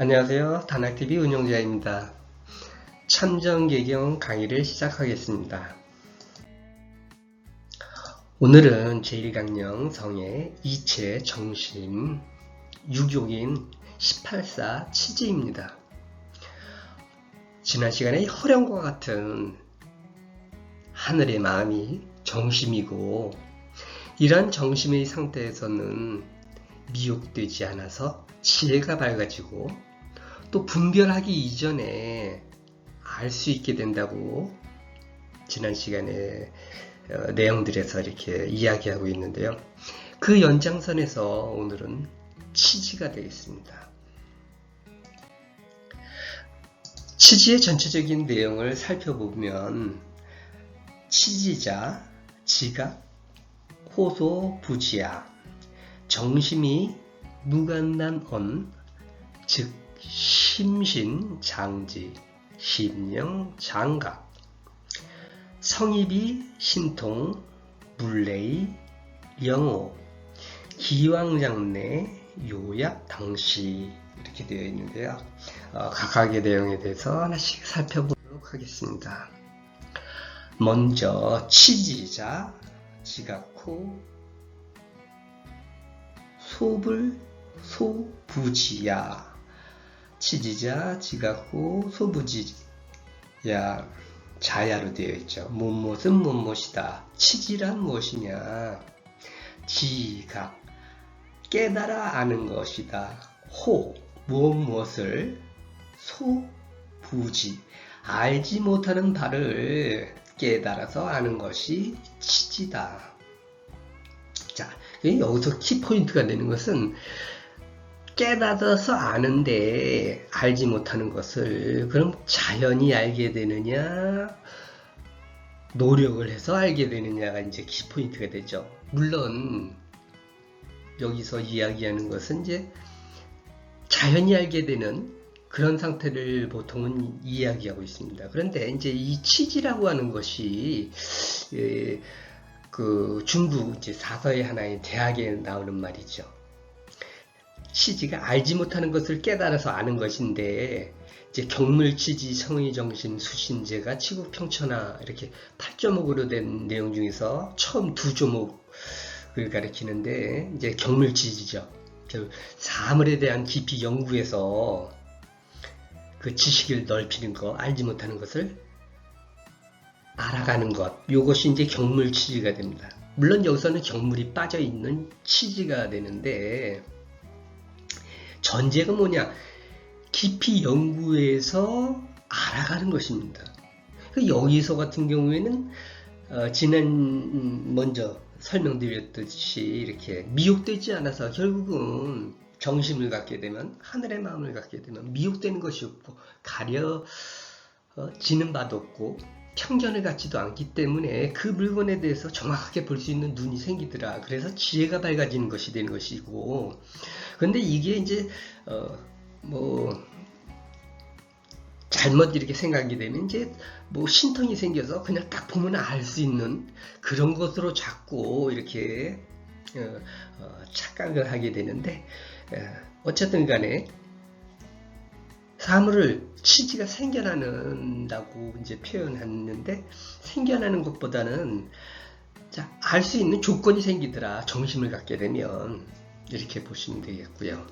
안녕하세요. 단학TV 운영자입니다. 참정계경 강의를 시작하겠습니다. 오늘은 제1강령 성의 이체 정심 유욕인 18사 치지입니다. 지난 시간에 허령과 같은 하늘의 마음이 정심이고, 이러한 정심의 상태에서는 미혹되지 않아서 지혜가 밝아지고 또 분별하기 이전에 알 수 있게 된다고 지난 시간에 내용들에서 이렇게 이야기하고 있는데요. 그 연장선에서 오늘은 치지가 되겠습니다. 치지의 전체적인 내용을 살펴보면 치지자, 지각, 호소, 부지야, 정심이 무간단언, 즉 심신, 장지, 심령, 장각, 성입이 신통, 물레이, 영호, 기왕장내, 요약, 당시 이렇게 되어 있는데요. 각각의 내용에 대해서 하나씩 살펴보도록 하겠습니다. 먼저 치지자, 지각호, 소불, 소부지야. 치지자, 지각호, 소부지야. 자야로 되어 있죠. 무엇은 무엇이다. 치지란 무엇이냐. 지각, 깨달아 아는 것이다. 호, 무엇을. 소, 부지, 알지 못하는 바를 깨달아서 아는 것이 치지다. 자, 여기서 키포인트가 되는 것은 깨닫아서 아는데 알지 못하는 것을 그럼 자연히 알게 되느냐, 노력을 해서 알게 되느냐가 이제 키포인트가 되죠. 물론 여기서 이야기하는 것은 이제 자연히 알게 되는 그런 상태를 보통은 이야기하고 있습니다. 그런데 이제 이 치지라고 하는 것이 그 중국 이제 사서의 하나의 대학에 나오는 말이죠. 치지가 알지 못하는 것을 깨달아서 아는 것인데, 이제 경물치지, 성의정신, 수신제가 치국평천하 이렇게 8조목으로 된 내용 중에서 처음 2조목을 가리키는데, 이제 경물치지죠. 사물에 대한 깊이 연구해서 그 지식을 넓히는 것, 알지 못하는 것을 알아가는 것, 이것이 이제 경물치지가 됩니다. 물론 여기서는 경물이 빠져있는 치지가 되는데, 전제가 뭐냐? 깊이 연구해서 알아가는 것입니다. 여기서 같은 경우에는 먼저 설명드렸듯이 이렇게 미혹되지 않아서 결국은 정심을 갖게 되면, 하늘의 마음을 갖게 되면 미혹되는 것이 없고 가려지는 바도 없고 편견을 갖지도 않기 때문에 그 물건에 대해서 정확하게 볼 수 있는 눈이 생기더라. 그래서 지혜가 밝아지는 것이 되는 것이고, 근데 이게 이제 잘못 이렇게 생각이 되면 이제 신통이 생겨서 그냥 딱 보면 알 수 있는 그런 것으로 자꾸 이렇게 착각을 하게 되는데, 어쨌든 간에 사물을 치지가 생겨나는다고 이제 표현했는데, 생겨나는 것보다는 알 수 있는 조건이 생기더라. 정심을 갖게 되면 이렇게 보시면 되겠고요.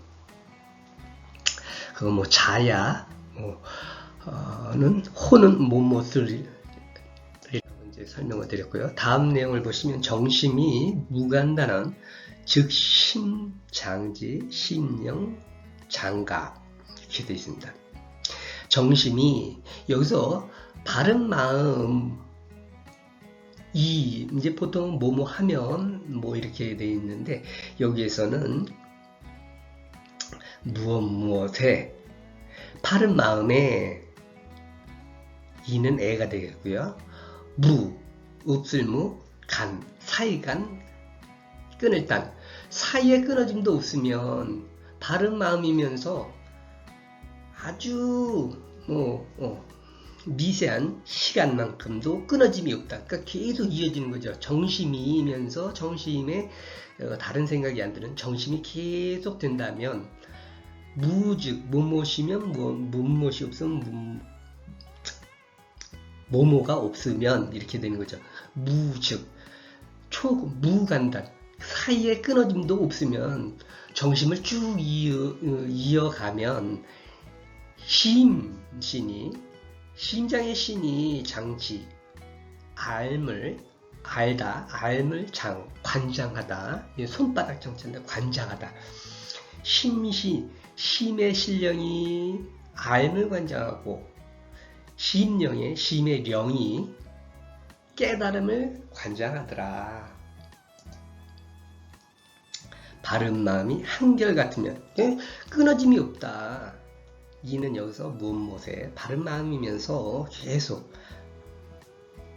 그거 자야, 호는 무엇을 이제 설명을 드렸고요. 다음 내용을 보시면 정심이 무간단한, 즉 심장지, 심령, 장각 이렇게 되어 있습니다. 정심이 여기서 바른 마음, 이제 보통 하면 이렇게 되어 있는데, 여기에서는 무엇에 바른 마음에 이는 애가 되겠고요. 없을무, 간, 사이간, 끊을 단, 사이에 끊어짐도 없으면 바른 마음이면서 아주 미세한 시간만큼도 끊어짐이 없다. 그러니까 계속 이어지는 거죠. 정심이면서 정심에 다른 생각이 안 드는 정심이 계속 된다면 무즉 뭐뭐시면 무엇이 없으면 뭐뭐가 없으면 이렇게 되는 거죠. 무즉 무간단 사이에 끊어짐도 없으면 정심을 쭉 이어가면 심장의 신이 장치 알물 알다 알물 장 관장하다 손바닥 정체인데 관장하다 심의 신령이 알물 관장하고 심의 령이 깨달음을 관장하더라. 바른 마음이 한결같으면 끊어짐이 없다. 이는 여기서 무엇에 바른 마음이면서 계속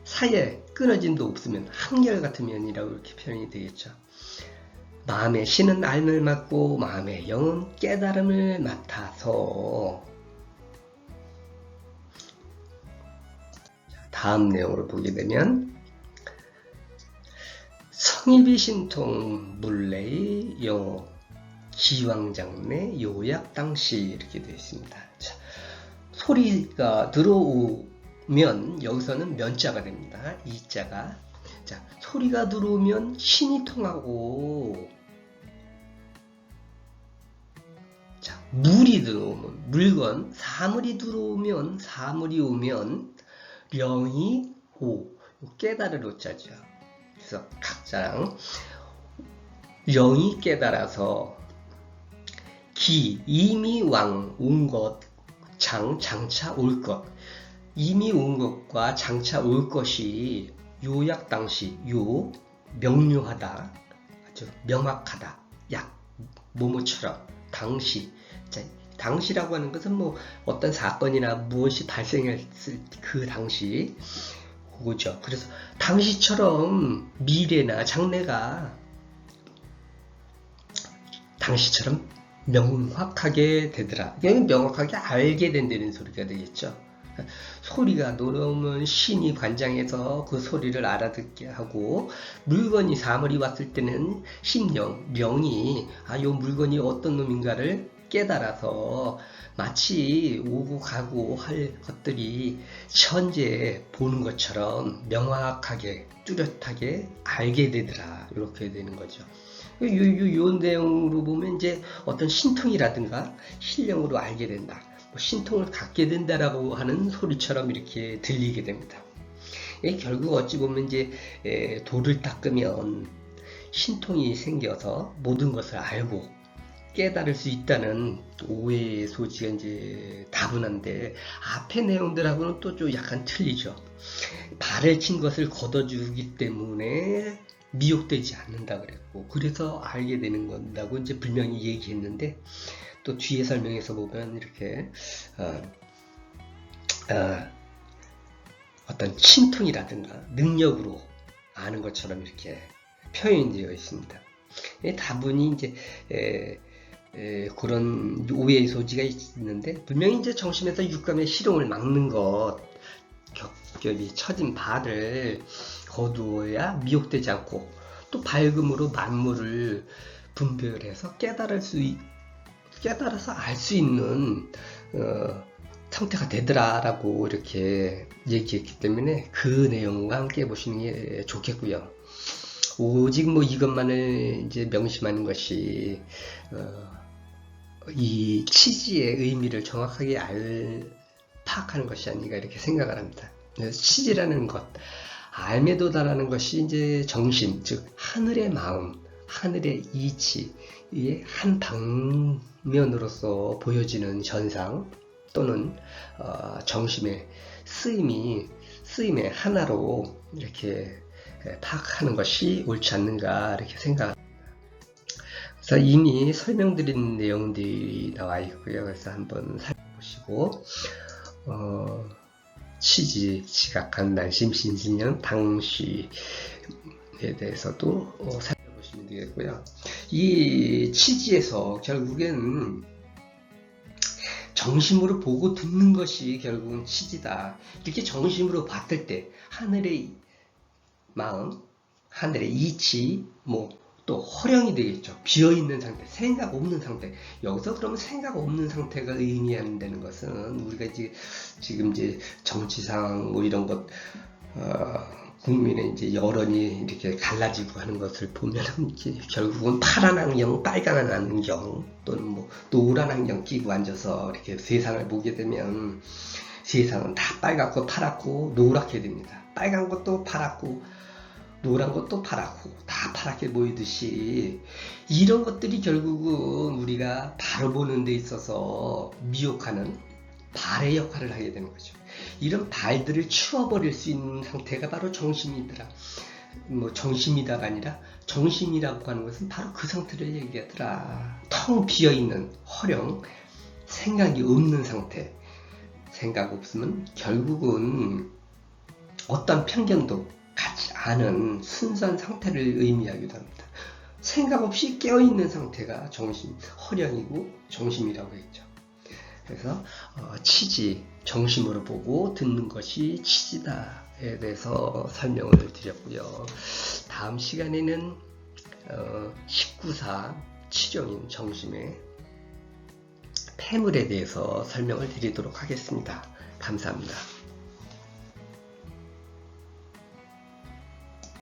사이에 끊어짐도 없으면 한결같으면이라고 이렇게 표현이 되겠죠. 마음의 신은 알을 맡고 마음의 영은 깨달음을 맡아서 다음 내용으로 보게 되면 성일비 신통 물레의 영어 기왕장래 요약 당시 이렇게 되어 있습니다. 자, 소리가 들어오면 여기서는 면자가 됩니다. 이자가 자 소리가 들어오면 신이 통하고 자 물이 들어오면 물건 사물이 들어오면 사물이 오면 령이 깨달을 오자죠. 그래서 각자랑 령이 깨달아서 이미 온 것 장차 올 것 이미 온 것과 장차 올 것이 요약 당시 명료하다 아주 명확하다 뭐뭐처럼 당시 자, 당시라고 하는 것은 뭐 어떤 사건이나 무엇이 발생했을 그 당시 그거죠. 그래서 당시처럼 미래나 장래가 당시처럼 명확하게 되더라. 여기 명확하게 알게 된다는 소리가 되겠죠. 소리가 들어오면 신이 관장해서 그 소리를 알아듣게 하고 물건이 사물이 왔을 때는 명이 요 물건이 어떤 놈인가를 깨달아서 마치 오고 가고 할 것들이 현재 보는 것처럼 명확하게 뚜렷하게 알게 되더라. 이렇게 되는 거죠. 요 내용으로 보면 이제 어떤 신통이라든가 신령으로 알게 된다. 신통을 갖게 된다라고 하는 소리처럼 이렇게 들리게 됩니다. 결국 어찌 보면 이제 도를 닦으면 신통이 생겨서 모든 것을 알고 깨달을 수 있다는 오해의 소지가 이제 다분한데 앞의 내용들하고는 또 좀 약간 틀리죠. 발을 친 것을 걷어주기 때문에 미혹되지 않는다 그랬고 그래서 알게 되는 건다고 이제 분명히 얘기했는데 또 뒤에 설명에서 보면 이렇게 어떤 신통이라든가 능력으로 아는 것처럼 이렇게 표현되어 있습니다. 다분히 이제 그런 오해의 소지가 있는데 분명히 이제 정신에서 육감의 실용을 막는 것 격결이 처진 발을 거두어야 미혹되지 않고 또 밝음으로 만물을 분별해서 깨달아서 알 수 있는 상태가 되더라라고 이렇게 얘기했기 때문에 그 내용과 함께 보시는 게 좋겠고요. 오직 뭐 이것만을 이제 명심하는 것이 이 취지의 의미를 정확하게 파악하는 것이 아닌가 이렇게 생각을 합니다. 취지라는 것, 알에 도달하는 것이 이제 정신, 즉 하늘의 마음, 하늘의 이치의 한 방면으로서 보여지는 현상 또는 정신의 쓰임의 하나로 이렇게 파악하는 것이 옳지 않는가 이렇게 생각합니다. 그래서 이미 설명드린 내용들이 나와 있고요. 그래서 한번 살펴보시고 취지, 지각한 난심, 신신령, 당시에 대해서도 살펴보시면 되겠고요. 이 취지에서 결국엔 정심으로 보고 듣는 것이 결국은 취지다. 이렇게 정심으로 봤을 때 하늘의 마음, 하늘의 이치, 또 허령이 되겠죠. 비어있는 상태, 생각 없는 상태. 여기서 그러면 생각 없는 상태가 의미한다는 것은 우리가 이제 지금 이제 정치상 뭐 이런 것 국민의 이제 여론이 이렇게 갈라지고 하는 것을 보면은 이제 결국은 파란 안경, 빨간 안경 또는 뭐 노란 안경 끼고 앉아서 이렇게 세상을 보게 되면 세상은 다 빨갛고 파랗고 노랗게 됩니다. 빨간 것도 파랗고 노란 것도 파랗고 다 파랗게 보이듯이 이런 것들이 결국은 우리가 바로 보는 데 있어서 미혹하는 발의 역할을 하게 되는 거죠. 이런 발들을 치워버릴 수 있는 상태가 바로 정심이더라. 뭐 정심이다가 아니라 정심이라고 하는 것은 바로 그 상태를 얘기하더라. 텅 비어있는 허령, 생각이 없는 상태. 생각 없으면 결국은 어떤 편견도 갖지 않은 순수한 상태를 의미하기도 합니다. 생각 없이 깨어있는 상태가 정심, 허령이고 정심이라고 했죠. 그래서 치지, 정심으로 보고 듣는 것이 치지다에 대해서 설명을 드렸고요. 다음 시간에는 19사 치종인 정심의 폐물에 대해서 설명을 드리도록 하겠습니다. 감사합니다.